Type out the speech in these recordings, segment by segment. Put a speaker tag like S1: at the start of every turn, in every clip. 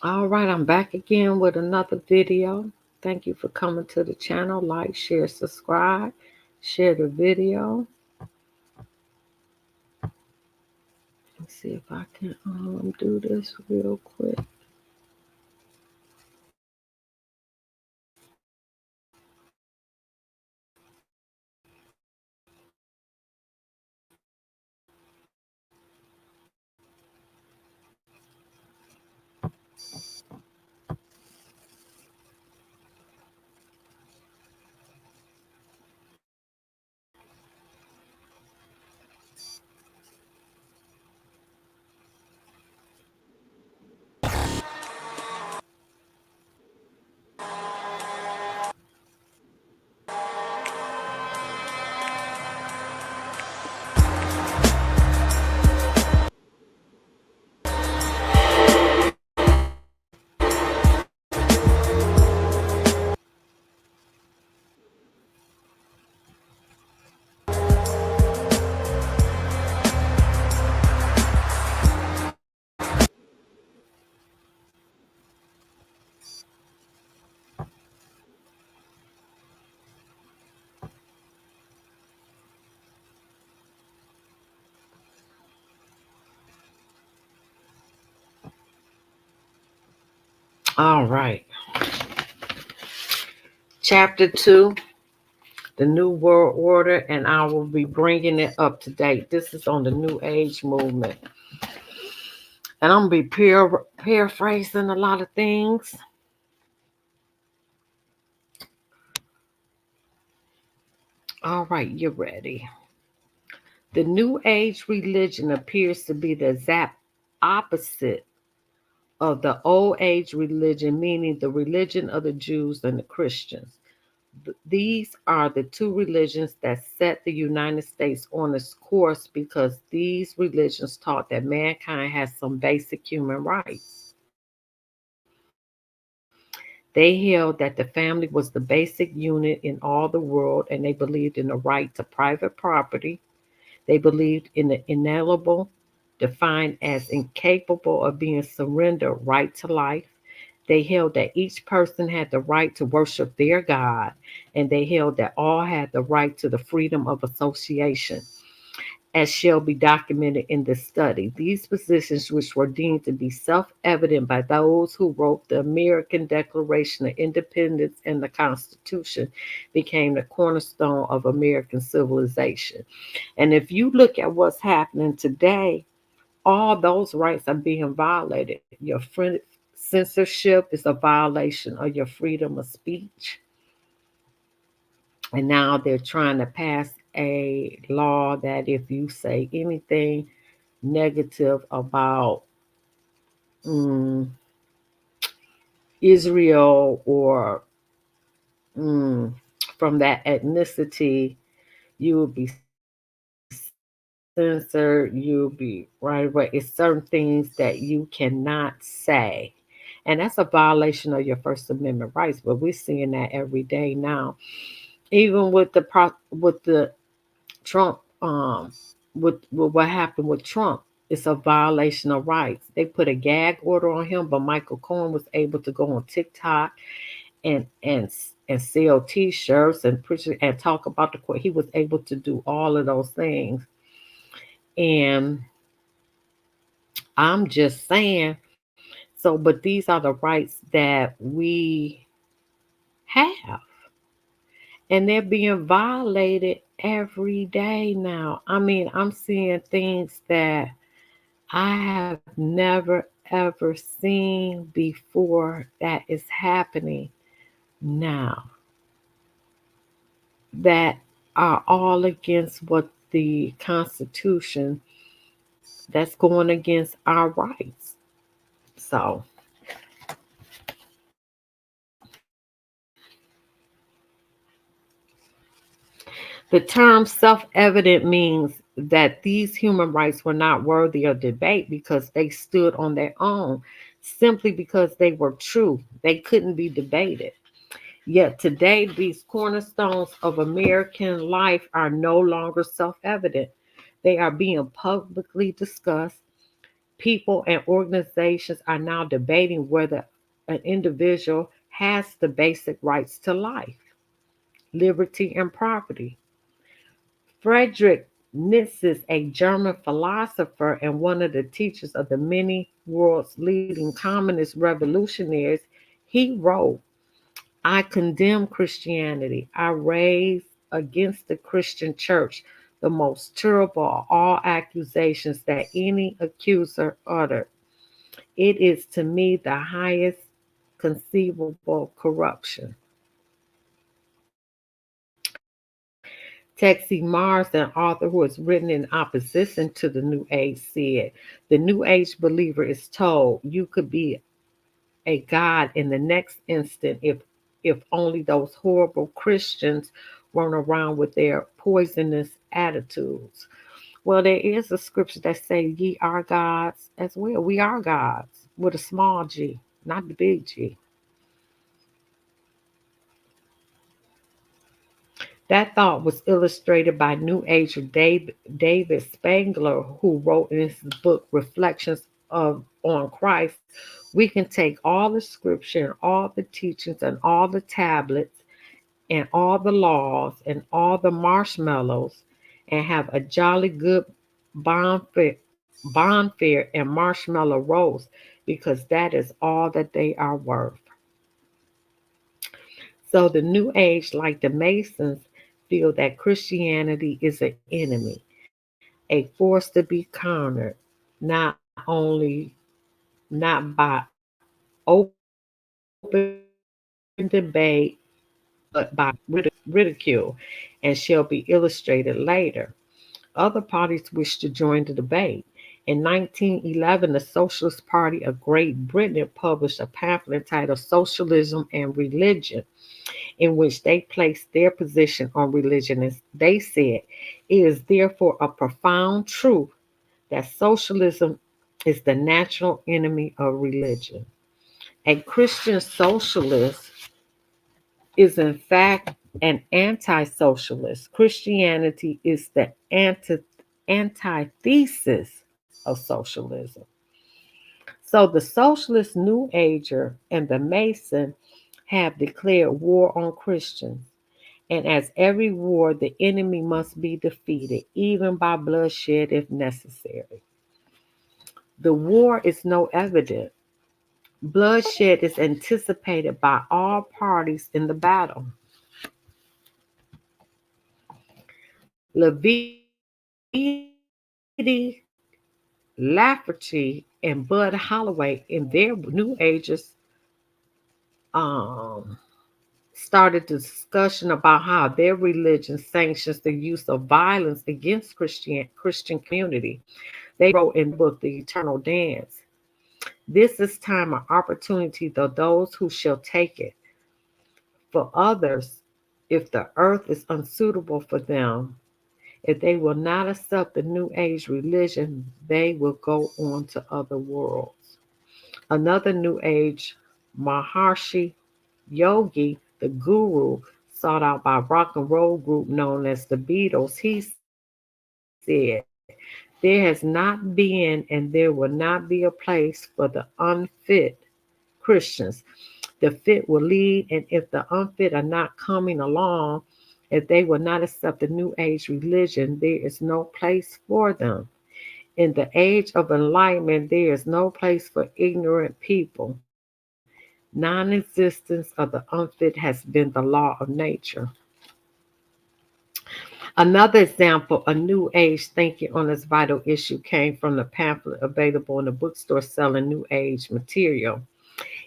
S1: All right, I'm back again with another video. Thank you for coming to the channel. Like, share, subscribe, share the video. Let's see if I can do this real quick. All right. Chapter 2, the New World Order, and I will be bringing it up to date. This is on the New Age movement. And I'm going to be paraphrasing a lot of things. All right, you're ready. The New Age religion appears to be the exact opposite of the Old Age religion, meaning the religion of the Jews and the Christians. These are the two religions that set the United States on its course because these religions taught that mankind has some basic human rights. They held that the family was the basic unit in all the world, and they believed in the right to private property. They believed in the inalienable, defined as incapable of being surrendered right to life. They held that each person had the right to worship their God, and they held that all had the right to the freedom of association, as shall be documented in this study. These positions, which were deemed to be self evident by those who wrote the American Declaration of Independence and the Constitution, became the cornerstone of American civilization. And if you look at what's happening today, all those rights are being violated. Your censorship is a violation of your freedom of speech. And now they're trying to pass a law that if you say anything negative about mm, Israel or mm, from that ethnicity, you will be censored, you'll be right away. It's certain things that you cannot say. And that's a violation of your First Amendment rights. But we're seeing that every day now. Even with the Trump, with what happened with Trump, it's a violation of rights. They put a gag order on him, but Michael Cohen was able to go on TikTok and and and sell T-shirts and preach and talk about the court. He was able to do all of those things, and I'm just saying. So, but these are the rights that we have, and they're being violated every day now. I mean, I'm seeing things that I have never ever seen before that is happening now that are all against what the Constitution, that's going against our rights. So, the term self evident means that these human rights were not worthy of debate because they stood on their own, simply because they were true. They couldn't be debated. Yet today, these cornerstones of American life are no longer self evident. They are being publicly discussed, People and organizations are now debating whether an individual has the basic rights to life, liberty, and property. Friedrich Nietzsche, a German philosopher and one of the teachers of the many world's leading communist revolutionaries, he wrote, I condemn Christianity. I raise against the Christian church the most terrible of all accusations that any accuser uttered. It is to me the highest conceivable corruption. Texie Mars, an author who has written in opposition to the New Age, said, the New Age believer is told you could be a God in the next instant if only those horrible Christians weren't around with their poisonous attitudes. Well, there is a scripture that say ye are gods as well. We are gods with a small g, not the big G. That thought was illustrated by New Ager David Spangler, who wrote in his book Reflections on Christ. We can take all the scripture and all the teachings and all the tablets and all the laws and all the marshmallows and have a jolly good bonfire and marshmallow roast because that is all that they are worth. So the New Age, like the Masons, feel that Christianity is an enemy, a force to be countered, not only not by open debate, but by ridicule, and shall be illustrated later. Other parties wish to join the debate. In 1911, the Socialist Party of Great Britain published a pamphlet entitled Socialism and Religion, in which they placed their position on religion. And they said, it is therefore a profound truth that socialism is the natural enemy of religion. A Christian socialist is, in fact, an anti socialist. Christianity is the antithesis of socialism. So the socialist New Ager and the Mason have declared war on Christians. And as every war, the enemy must be defeated, even by bloodshed if necessary. The war is no evident. Bloodshed is anticipated by all parties in the battle. Leviti, Lafferty, and Bud Holloway in their New Ages um, started discussion about how their religion sanctions the use of violence against Christian community. They wrote in the book The Eternal Dance. This is time of opportunity to those who shall take it. For others, if the earth is unsuitable for them, if they will not accept the New Age religion, they will go on to other worlds. Another New Age, Maharshi Yogi, the guru sought out by rock and roll group known as the Beatles, he said, there has not been and there will not be a place for the unfit Christians. The fit will lead, and if the unfit are not coming along, if they will not accept the New Age religion, there is no place for them. In the age of enlightenment, there is no place for ignorant people. Non existence of the unfit has been the law of nature. Another example, a New Age thinking on this vital issue came from the pamphlet available in the bookstore selling New Age material.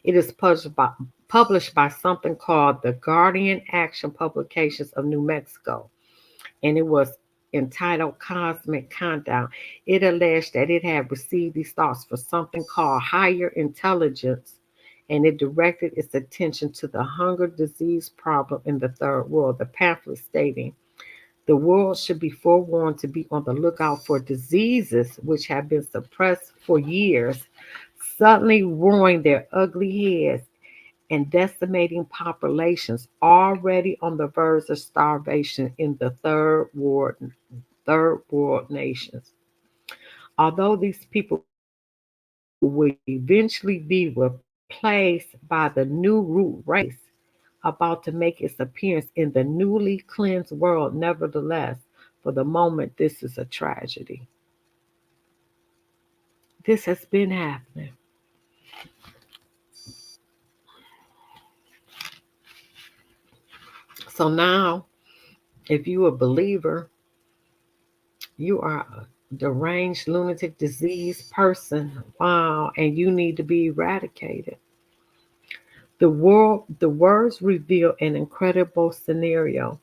S1: It is published by something called the Guardian Action Publications of New Mexico, and it was entitled Cosmic Countdown. It alleged that it had received these thoughts from something called higher intelligence, and it directed its attention to the hunger disease problem in the third world. The pamphlet stating, the world should be forewarned to be on the lookout for diseases which have been suppressed for years, suddenly rearing their ugly heads and decimating populations already on the verge of starvation in the third world nations. Although these people will eventually be replaced by the new root race about to make its appearance in the newly cleansed world. Nevertheless, for the moment, this is a tragedy. This has been happening. So now, if you a believer, you are a deranged, lunatic, diseased person. Wow, and you need to be eradicated. The words reveal an incredible scenario.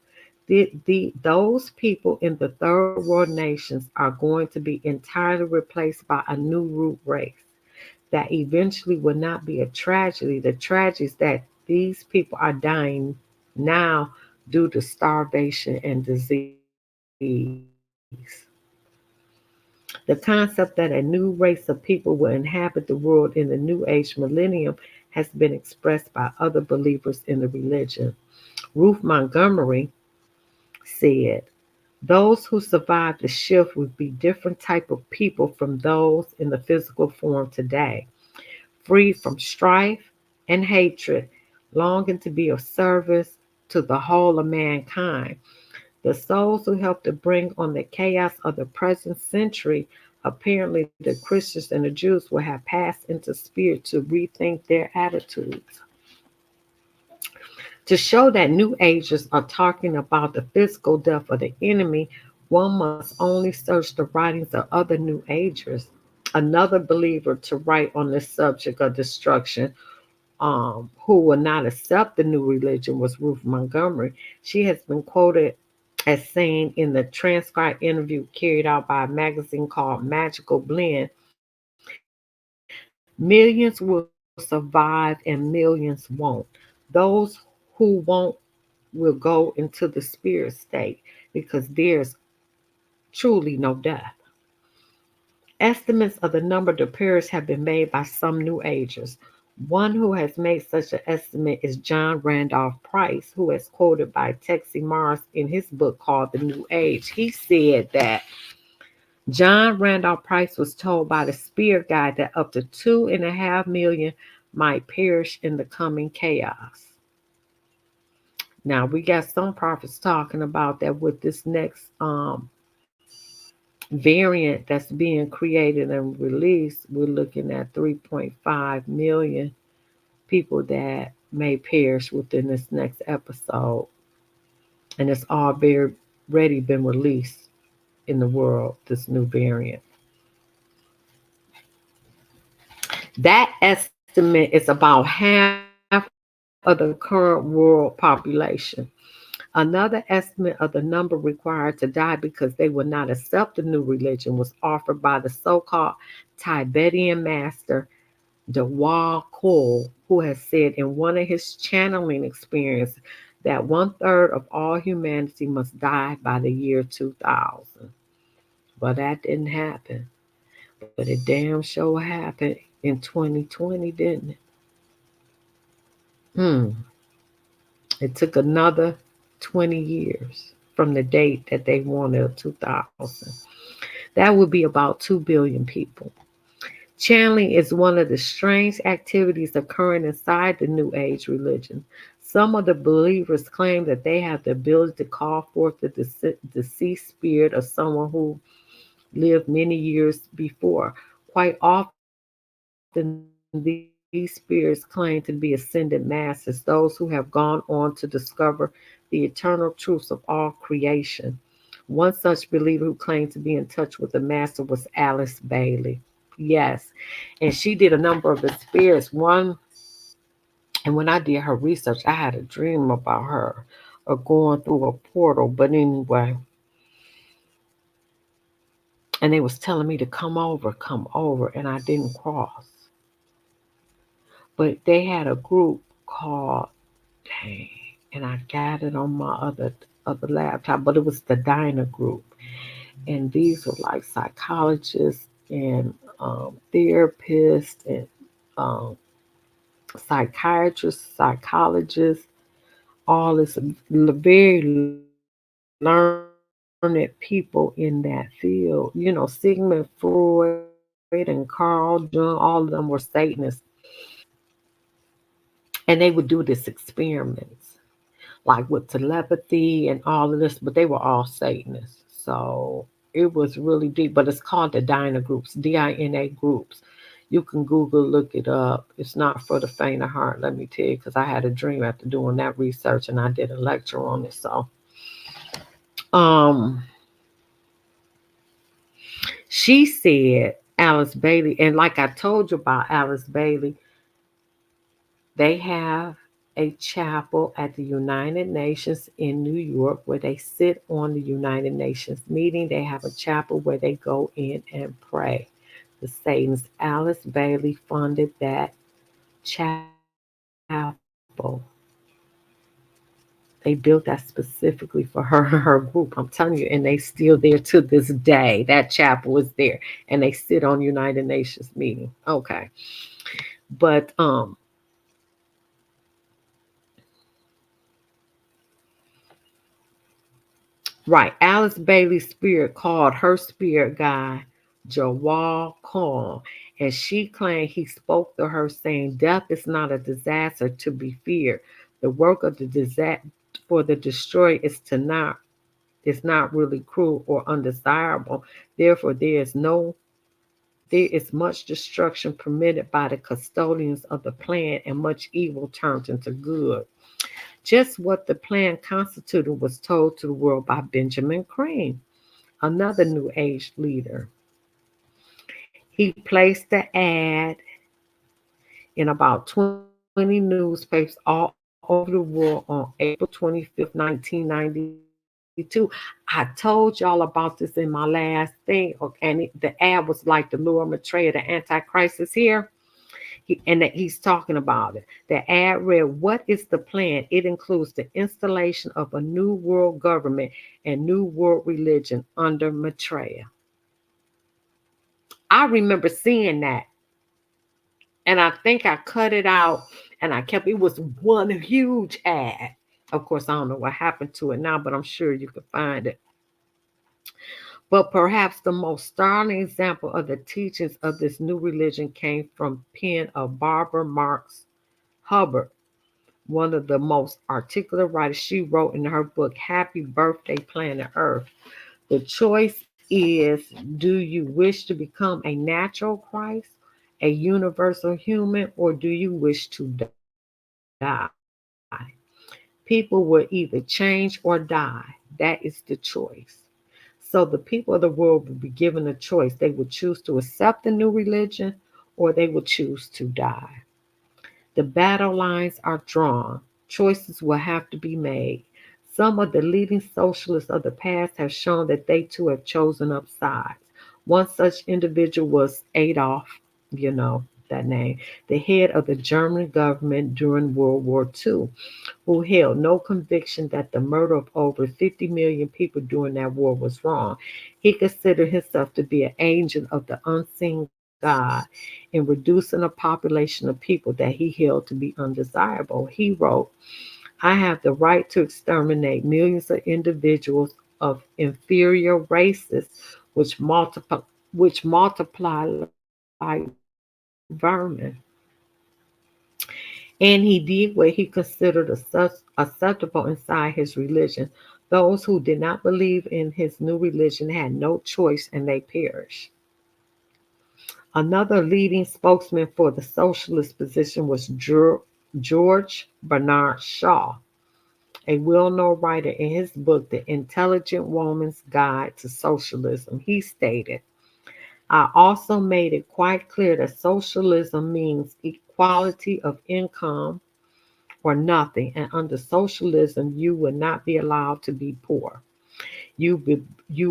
S1: Those people in the third world nations are going to be entirely replaced by a new root race that eventually will not be a tragedy. The tragedy is that these people are dying now due to starvation and disease. The concept that a new race of people will inhabit the world in the New Age millennium has been expressed by other believers in the religion. Ruth Montgomery said, those who survive the shift will be different type of people from those in the physical form today, free from strife and hatred, longing to be of service to the whole of mankind. The souls who helped to bring on the chaos of the present century, apparently the Christians and the Jews will have passed into spirit to rethink their attitudes. To show that New Agers are talking about the physical death of the enemy, one must only search the writings of other New Agers. Another believer to write on this subject of destruction, who will not accept the new religion, was Ruth Montgomery. She has been quoted as saying in the transcribed interview carried out by a magazine called Magical Blend, millions will survive and millions won't. Those who won't will go into the spirit state because there's truly no death. Estimates of the number to perish have been made by some New Agers. One who has made such an estimate is John Randolph Price, who is quoted by Texie Mars in his book called The New Age. He said that John Randolph Price was told by the spirit guide that up to 2.5 million might perish in the coming chaos. Now we got some prophets talking about that with this next variant that's being created and released, we're looking at 3.5 million people that may perish within this next episode. And it's already been released in the world, this new variant. That estimate is about half of the current world population. Another estimate of the number required to die because they would not accept the new religion was offered by the so-called Tibetan master Dawal Kul, who has said in one of his channeling experiences that 1/3 of all humanity must die by the year 2000. Well, that didn't happen, but it damn sure happened in 2020, didn't it? Hmm. It took another 20 years from the date that they wanted 2000. That would be about 2 billion people. Channeling is one of the strange activities occurring inside the New Age religion. Some of the believers claim that they have the ability to call forth the deceased spirit of someone who lived many years before. Quite often, these spirits claim to be ascended masters, those who have gone on to discover the eternal truths of all creation. One such believer who claimed to be in touch with the master was Alice Bailey. Yes, and she did a number of experiences. And when I did her research, I had a dream about her or going through a portal. But anyway, and they was telling me to come over, and I didn't cross. But they had a group called, dang, and I got it on my other laptop, but it was the Diner group, and these were like psychologists and therapists and um, psychiatrists, psychologists, all this very learned people in that field. You know, Sigmund Freud, and Carl Jung, all of them were Satanists. And they would do this experiments, like with telepathy and all of this, but they were all Satanists. So it was really deep. But it's called the Dina groups, DINA groups. You can Google, look it up. It's not for the faint of heart, let me tell you, because I had a dream after doing that research and I did a lecture on it. So um she said Alice Bailey, and like I told you about Alice Bailey, they have a chapel at the United Nations in New York where they sit on the United Nations meeting. They have a chapel where they go in and pray. The Satan's Alice Bailey funded that chapel. They built that specifically for her and her group. I'm telling you, and they still there to this day. That chapel is there, and they sit on United Nations meeting. Okay, but right. Alice Bailey's spirit called her spirit guide Jawal Khan, and she claimed he spoke to her saying, "Death is not a disaster to be feared. The work of the disaster for the destroyer is not really cruel or undesirable. Therefore, there is much destruction permitted by the custodians of the plan, and much evil turned into good." Just what the plan constituted was told to the world by Benjamin Crane, another New Age leader. He placed the ad in about 20 newspapers all over the world on April 25th, 1992. I told y'all about this in my last thing, and the ad was like the Lord Maitreya, the Antichrist is here. And that he's talking about it. The ad read, "What is the plan? It includes the installation of a new world government and new world religion under Maitreya." I remember seeing that, and I think I cut it out and I kept it was one huge ad. Of course, I don't know what happened to it now, but I'm sure you can find it. But perhaps the most startling example of the teachings of this new religion came from pen of Barbara Marx Hubbard, one of the most articulate writers. She wrote in her book, Happy Birthday, Planet Earth. The choice is, do you wish to become a natural Christ, a universal human, or do you wish to die? People will either change or die. That is the choice. So the people of the world will be given a choice. They will choose to accept the new religion or they will choose to die. The battle lines are drawn. Choices will have to be made. Some of the leading socialists of the past have shown that they too have chosen up sides. One such individual was Adolf, you know that name, the head of the German government during World War II, who held no conviction that the murder of over 50 million people during that war was wrong. He considered himself to be an agent of the unseen God in reducing a population of people that he held to be undesirable. He wrote, "I have the right to exterminate millions of individuals of inferior races which multiply like vermin." And he did what he considered acceptable inside his religion. Those who did not believe in his new religion had no choice and they perished. Another leading spokesman for the socialist position was George Bernard Shaw, a well known writer. In his book, The Intelligent Woman's Guide to Socialism, he stated, "I also made it quite clear that socialism means equality of income or nothing, and under socialism, you will not be allowed to be poor. You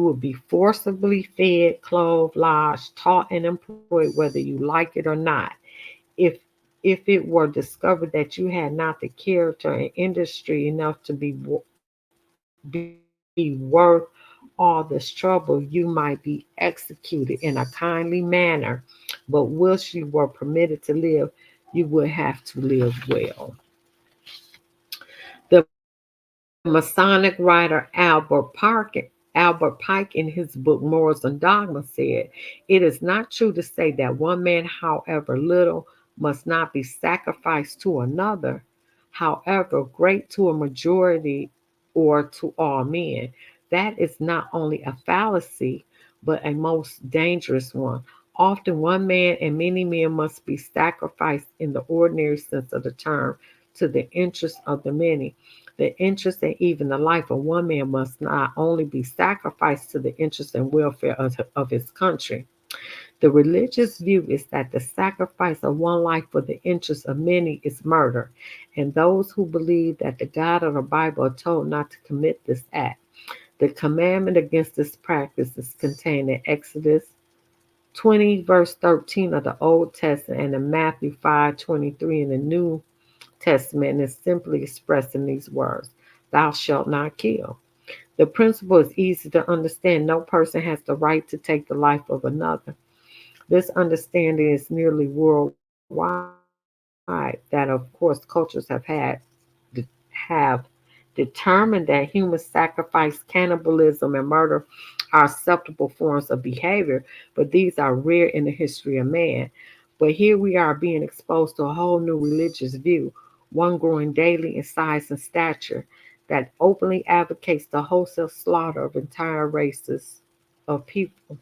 S1: will be forcibly fed, clothed, lodged, taught, and employed, whether you like it or not. If if it were discovered that you had not the character and industry enough to be worth all this trouble, you might be executed in a kindly manner. But whilst you were permitted to live, you would have to live well." The Masonic writer Albert Albert Pike, in his book Morals and Dogma, said, "It is not true to say that one man, however little, must not be sacrificed to another, however great to a majority or to all men. That is not only a fallacy, but a most dangerous one. Often one man and many men must be sacrificed in the ordinary sense of the term to the interests of the many. The interest and even the life of one man must not only be sacrificed to the interest and welfare of his country. The religious view is that the sacrifice of one life for the interest of many is murder, and those who believe that the God of the Bible are told not to commit this act. The commandment against this practice is contained in Exodus 20, verse 13 of the Old Testament, and in Matthew 5:23 in the New Testament, is simply expressed in these words: Thou shalt not kill. The principle is easy to understand. No person has the right to take the life of another. This understanding is nearly worldwide. That, of course, cultures have determined that human sacrifice, cannibalism, and murder are acceptable forms of behavior, but these are rare in the history of man. But here we are being exposed to a whole new religious view, one growing daily in size and stature, that openly advocates the wholesale slaughter of entire races of people.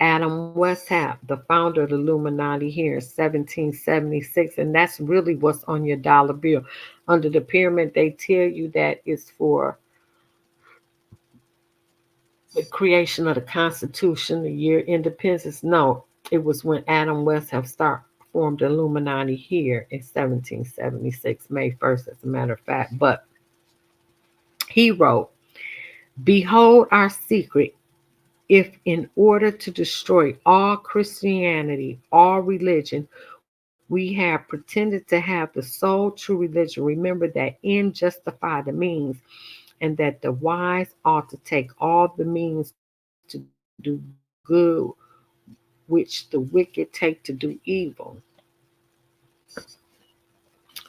S1: Adam Weishaupt, the founder of the Illuminati, here in 1776, and that's really what's on your dollar bill. Under the pyramid, they tell you that it's for the creation of the Constitution, the year independence. No, it was when Adam Weishaupt formed the Illuminati here in 1776, May 1st, as a matter of fact. But he wrote, "Behold our secret. If in order to destroy all Christianity, all religion, we have pretended to have the sole true religion, remember that end justify the means, and that the wise ought to take all the means to do good, which the wicked take to do evil."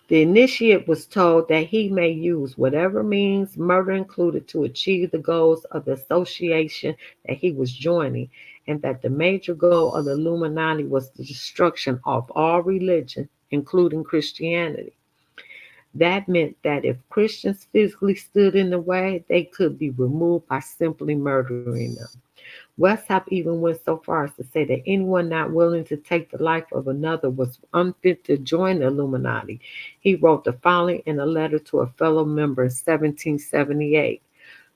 S1: The initiate was told that he may use whatever means, murder included, to achieve the goals of the association that he was joining, and that the major goal of the Illuminati was the destruction of all religion, including Christianity. That meant that if Christians physically stood in the way, they could be removed by simply murdering them. Westhoff even went so far as to say that anyone not willing to take the life of another was unfit to join the Illuminati. He wrote the following in a letter to a fellow member in 1778: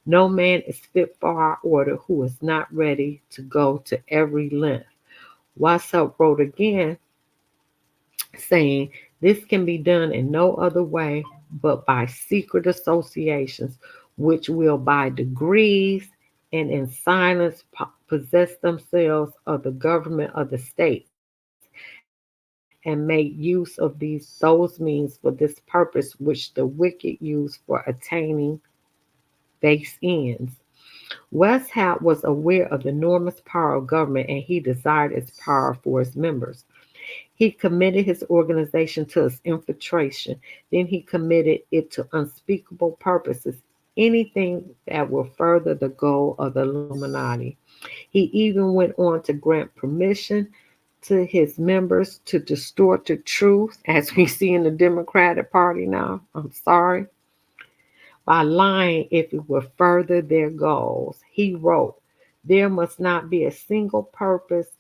S1: "No man is fit for our order who is not ready to go to every length." Westhoff wrote again, saying, "This can be done in no other way but by secret associations, which will by degrees and in silence possess themselves of the government of the states, and make use of those means for this purpose which the wicked use for attaining base ends." Westhout was aware of the enormous power of government, and he desired its power for his members. He committed his organization to its infiltration. Then he committed it to unspeakable purposes, anything that will further the goal of the Illuminati. He even went on to grant permission to his members to distort the truth, as we see in the Democratic Party now. I'm sorry, by lying if it will further their goals. He wrote, "There must not be a single purpose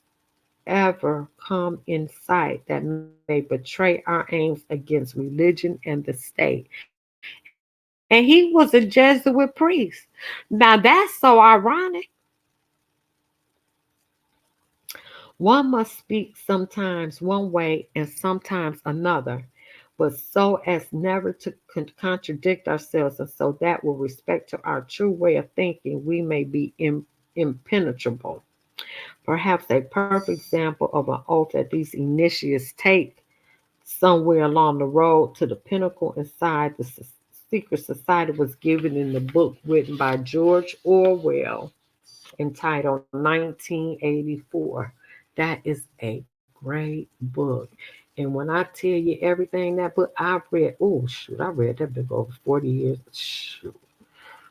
S1: ever come in sight that may betray our aims against religion and the state." And he was a Jesuit priest. Now that's so ironic. One must speak sometimes one way and sometimes another, but so as never to contradict ourselves, and so that with respect to our true way of thinking we may be impenetrable. Perhaps a perfect example of an oath that these initiates take somewhere along the road to the pinnacle inside the secret society was given in the book written by George Orwell entitled 1984. That is a great book. And when I tell you everything that book I've read, oh shoot, I read that book over 40 years. Shoot.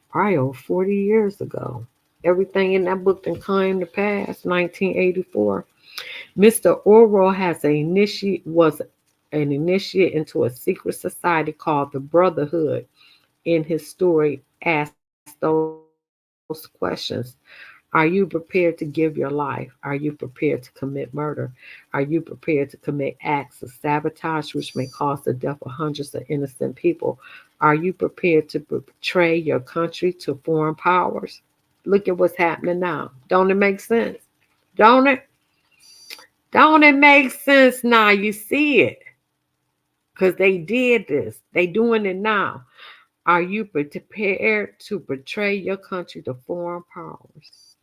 S1: probably over 40 years ago. Everything in that book then came to pass. 1984. Mr. Orwell was an initiate into a secret society called the Brotherhood. In his story, asked those questions: Are you prepared to give your life? Are you prepared to commit murder? Are you prepared to commit acts of sabotage which may cause the death of hundreds of innocent people? Are you prepared to betray your country to foreign powers? Look at what's happening now. Don't it make sense? Don't it? Don't it make sense now? You see it. Because they did this. They doing it now. Are you prepared to betray your country to foreign powers?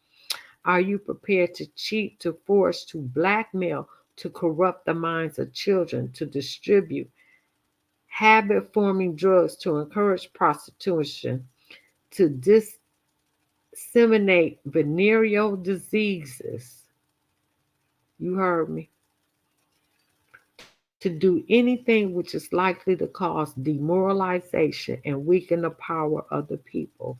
S1: Are you prepared to cheat, to force, to blackmail, to corrupt the minds of children, to distribute habit forming drugs, to encourage prostitution, to disseminate venereal diseases? You heard me. To do anything which is likely to cause demoralization and weaken the power of the people?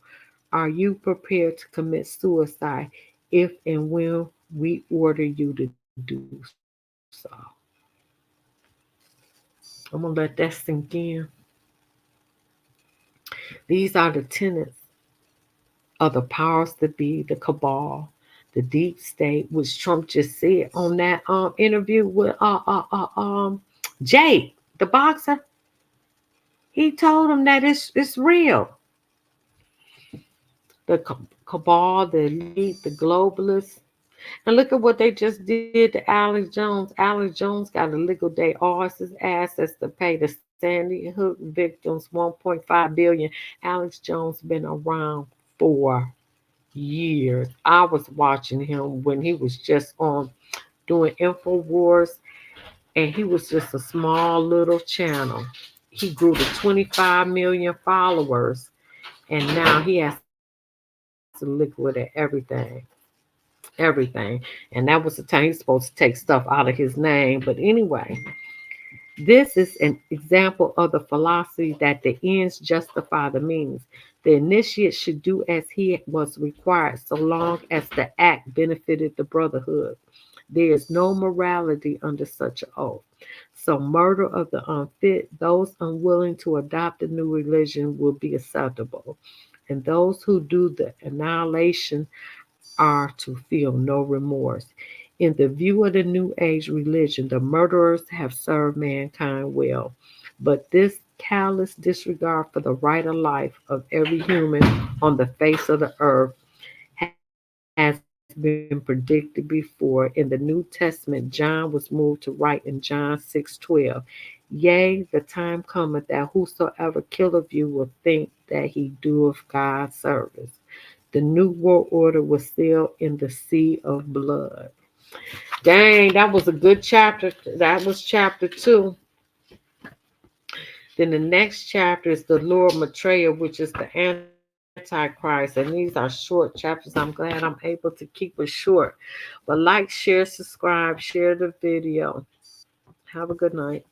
S1: Are you prepared to commit suicide if and when we order you to do so? I'm going to let that sink in. These are the tenets of the powers that be, the cabal, the deep state, which Trump just said on that interview with Jake, the boxer. He told him that it's real. The cabal, the elite, the globalists. And look at what they just did to Alex Jones. Alex Jones got a legal day all his assets to pay the Sandy Hook victims 1.5 billion. Alex Jones been around for years. I was watching him when he was just on doing InfoWars, and he was just a small little channel. He grew to 25 million followers, and now he has to liquidate everything. And that was the time he's supposed to take stuff out of his name. But anyway, this is an example of the philosophy that the ends justify the means. The initiate should do as he was required so long as the act benefited the brotherhood. There is no morality under such an oath. So, murder of the unfit, those unwilling to adopt the new religion, will be acceptable. And those who do the annihilation are to feel no remorse. In the view of the New Age religion, the murderers have served mankind well. But this callous disregard for the right of life of every human on the face of the earth has been predicted before. In the New Testament, John was moved to write in John 6:12, Yea, the time cometh that whosoever killeth you will think that he doeth God service. The new world order was still in the sea of blood. Dang, that was a good chapter. That was chapter 2. Then the next chapter is the Lord Maitreya, which is the Antichrist. And these are short chapters. I'm glad I'm able to keep it short. But like, share, subscribe, share the video. Have a good night.